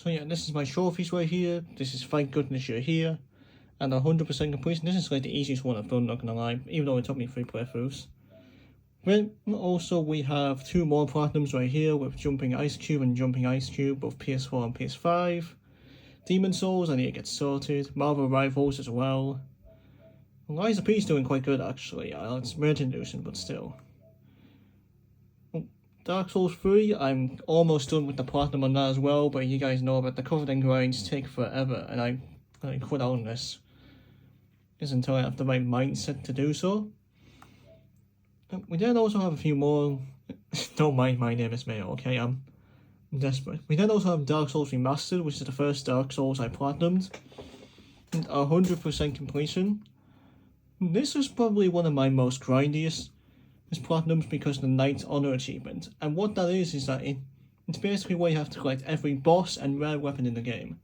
So yeah, this is my trophies right here. This is thank goodness you're here. And 100% completion. This is like the easiest one I've done, not gonna lie, even though it took me 3 playthroughs. Then also we have 2 more platinums right here with Jumping Ice Cube and Jumping Ice Cube, both PS4 and PS5. Demon Souls, I need to get sorted. Marvel Rivals as well. Lies of Peace doing quite good actually. It's Merchant Edition, but still. Dark Souls 3, I'm almost done with the platinum on that as well, but you guys know that the covered in grinds take forever, and I quit on this. Just until I have the right mindset to do so. We then also have a few more. Don't mind my name is Mayo, okay? I'm desperate. We then also have Dark Souls Remastered, which is the first Dark Souls I platinumed. And 100% completion. This is probably one of my most grindiest platinums because of the Knight's Honor achievement. And what that is that it's basically where you have to collect every boss and rare weapon in the game.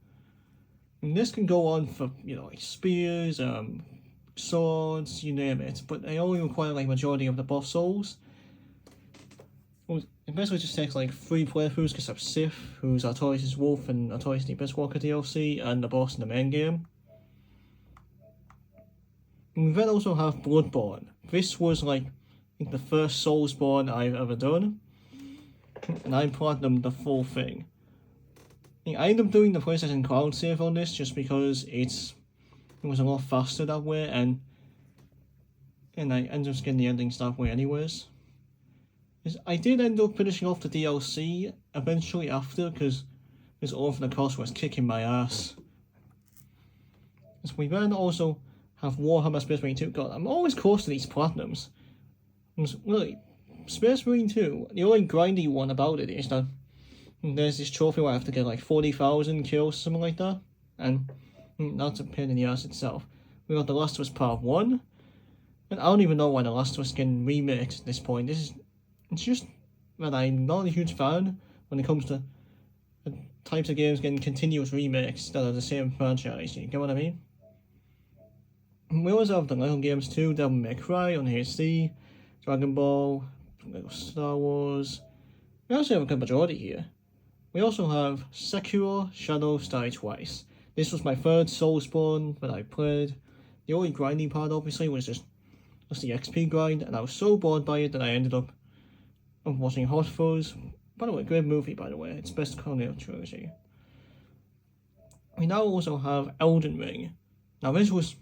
And this can go on for, like spears, swords, you name it, but they only require like majority of the boss souls. Well, it basically just takes like 3 playthroughs because of Sif, who's Artorias' Wolf and Artorias the Abyss Walker DLC, and the boss in the main game. And we then also have Bloodborne. This was like the first Soulsborne I've ever done, and I platinumed the full thing. I ended up doing the PlayStation Cloud save on this just because it was a lot faster that way, and I ended up getting the endings that way anyways. I did end up finishing off the DLC eventually after, because this Orphan of Kos was kicking my ass. So we then also have Warhammer Space Marine 2. God, I'm always close to these platinums. Really, Space Marine 2, the only grindy one about it is that there's this trophy where I have to get like 40,000 kills, something like that, and that's a pain in the ass itself. We got The Last of Us Part 1, and I don't even know why The Last of Us getting remaked at this point. It's just that I'm not a huge fan when it comes to the types of games getting continuous remakes that are the same franchise, you get what I mean? We also have the Lego games too, Devil May Cry on HD, Dragon Ball, Lego Star Wars. We also have a good majority here. We also have Sekiro Shadows Die Twice. This was my third Soulsborne that I played. The only grinding part obviously was just the XP grind, and I was so bored by it that I ended up watching Hot Fuzz. By the way, great movie by the way, it's best Cornell trilogy. We now also have Elden Ring. Now this was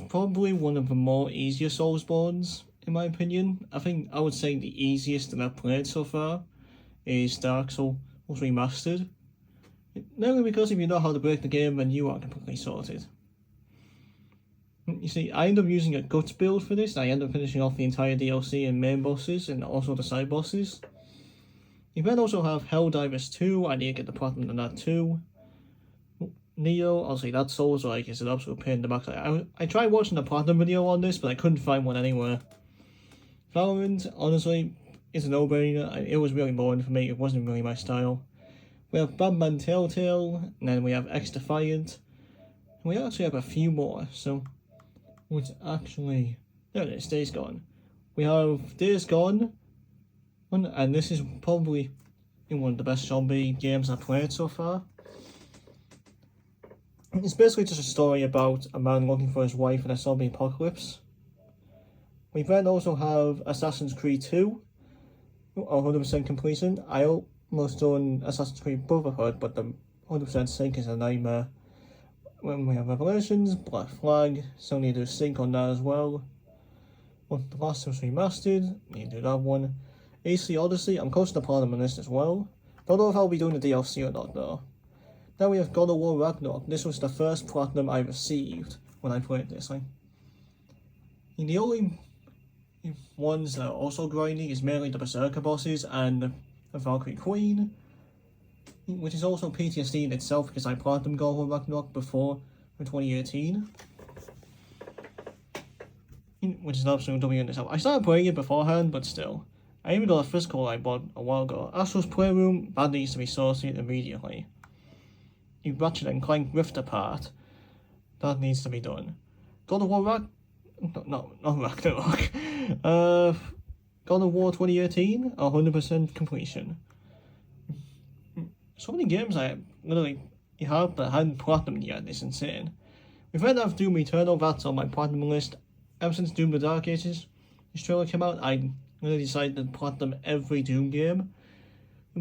probably one of the more easier Soulsborns in my opinion. I would say the easiest that I've played so far is Dark Souls Remastered. Mainly because if you know how to break the game, then you are completely sorted. You see, I ended up using a Guts build for this. I ended up finishing off the entire DLC and main bosses and also the side bosses. You then also have Helldivers 2, I need to get the platinum on that too. Neo, obviously that Souls-like is an absolute pain in the backside. I tried watching the platinum video on this, but I couldn't find one anywhere. Valorant, honestly, is a no-brainer. It was really boring for me, it wasn't really my style. We have Batman Telltale, and then we have X-Defiant. And we actually have a few more, so... which actually... there it is, Days Gone. We have Days Gone, and this is probably one of the best zombie games I've played so far. It's basically just a story about a man looking for his wife in a zombie apocalypse. We then also have Assassin's Creed 2, 100% completion. I almost done Assassin's Creed Brotherhood, but the 100% sync is a nightmare. When we have Revelations, Black Flag, so need to do sync on that as well. Well, The Last of Us Remastered, need to do that one. AC Odyssey, I'm close to the platinum on this as well. Don't know if I'll be doing the DLC or not though. Now we have God of War Ragnarok. This was the first platinum I received when I played this. The only ones that are also grinding is mainly the Berserker bosses and the Valkyrie Queen, which is also PTSD in itself because I platinumed God of War Ragnarok before in 2018. Which is an absolute W in itself. I started playing it beforehand, but still. I even got a physical I bought a while ago. Astro's Playroom, that needs to be sorted immediately. The Ratchet and Clank Rift Apart, that needs to be done. God of War not Ragnarok. God of War 2018, 100% completion. so many games I literally have but hadn't platinumed yet. It's insane. We've read of Doom Eternal. That's on my platinum list. Ever since Doom: The Dark Ages, this trailer came out, I really decided to platinum every Doom game.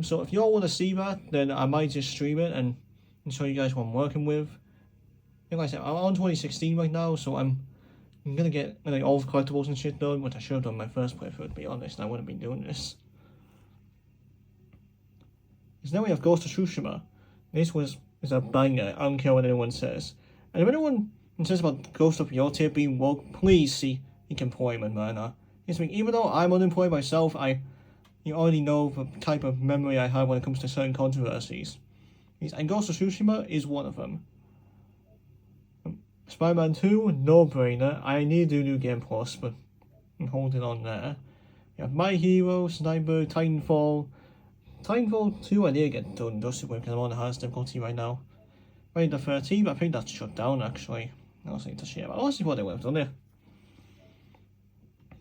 So if y'all want to see that, then I might just stream it and show you guys what I'm working with. Like I said, I'm on 2016 right now, so I'm gonna get like all the collectibles and shit done, which I should have done my first playthrough, to be honest. I wouldn't be doing this. Because now we have Ghost of Tsushima. This is a banger. I don't care what anyone says. And if anyone says about Ghost of Yotei being woke, please see employment, man. Even though I'm unemployed myself, you already know the type of memory I have when it comes to certain controversies. And Ghost of Tsushima is one of them. Spider-Man 2, no-brainer. I need to do New Game Plus, but I'm holding on there. You have My Hero, Sniper, Titanfall. Titanfall 2 I need to get done dusted with because I'm on the hardest difficulty right now. Friday the 13th, I think that's shut down actually. I was to share, but I'll see what they would have done there.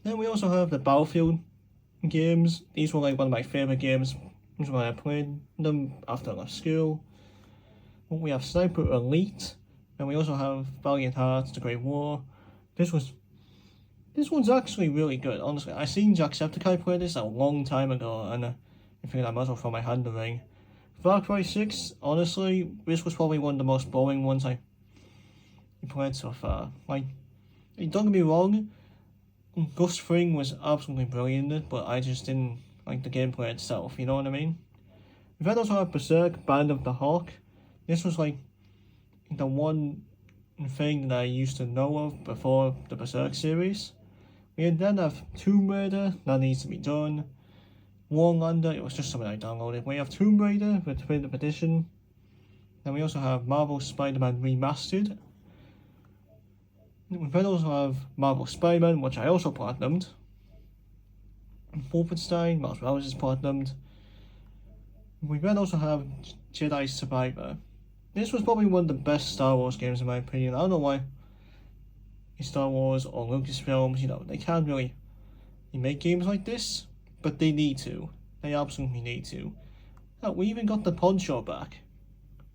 Then we also have the Battlefield games. These were like one of my favourite games when I played them after I left school. We have Sniper Elite. And we also have Valiant Hearts, The Great War. This one's actually really good, honestly. I seen Jacksepticeye play this a long time ago, and I figured I might as well throw my hand in the ring. Far Cry 6, honestly, this was probably one of the most boring ones I played so far. Like, don't get me wrong, Gus Fring was absolutely brilliant in it, but I just didn't like the gameplay itself, you know what I mean? We then also have Berserk, Band of the Hawk. This was like the one thing that I used to know of before the Berserk series. We then have Tomb Raider, that needs to be done. Warlander, it was just something I downloaded. We have Tomb Raider, the Definitive Edition. Then we also have Marvel Spider-Man Remastered. We then also have Marvel Spider-Man, which I also platinumed. Wolfenstein, Miles Morales is platinumed. We then also have Jedi Survivor. This was probably one of the best Star Wars games in my opinion. I don't know why Star Wars or Lucasfilms, they can't really make games like this, but they need to. They absolutely need to. Hell, we even got the Poncho back.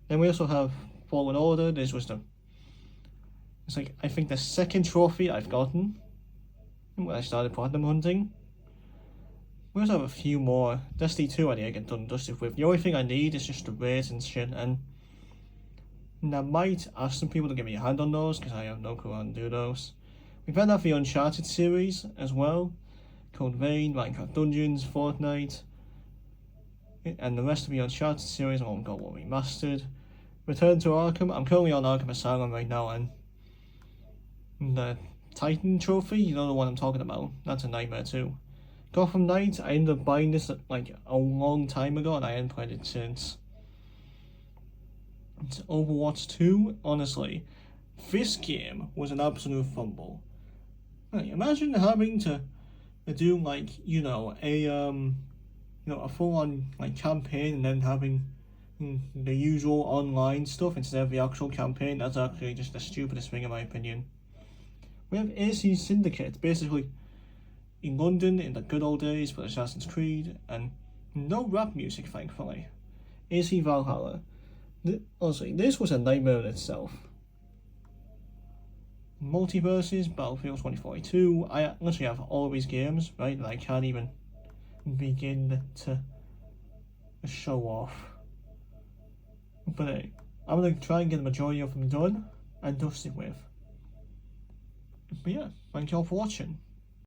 Then we also have Fallen Order. This was it's like, I think the second trophy I've gotten when I started platinum hunting. We also have a few more. Destiny 2 I need to get done dusted with. The only thing I need is just the raids and shit, and I might ask some people to give me a hand on those, because I have no clue how to do those. We've had the Uncharted series as well. Code Vein, Minecraft Dungeons, Fortnite. And the rest of the Uncharted series I won't go what remastered. Return to Arkham. I'm currently on Arkham Asylum right now, and the Titan trophy, you know the one I'm talking about, that's a nightmare too. Gotham Knights, I ended up buying this like a long time ago and I haven't played it since. It's Overwatch 2, honestly, this game was an absolute fumble. Imagine having to do like, a full-on like campaign and then having the usual online stuff instead of the actual campaign. That's actually just the stupidest thing in my opinion. We have AC Syndicate, basically in London in the good old days for Assassin's Creed, and no rap music thankfully. AC Valhalla. Honestly, this was a nightmare in itself. Multiverses, Battlefield 2042. I literally have all of these games, right, that I can't even begin to show off. But I'm going to try and get the majority of them done and dusted with. But yeah, thank you all for watching.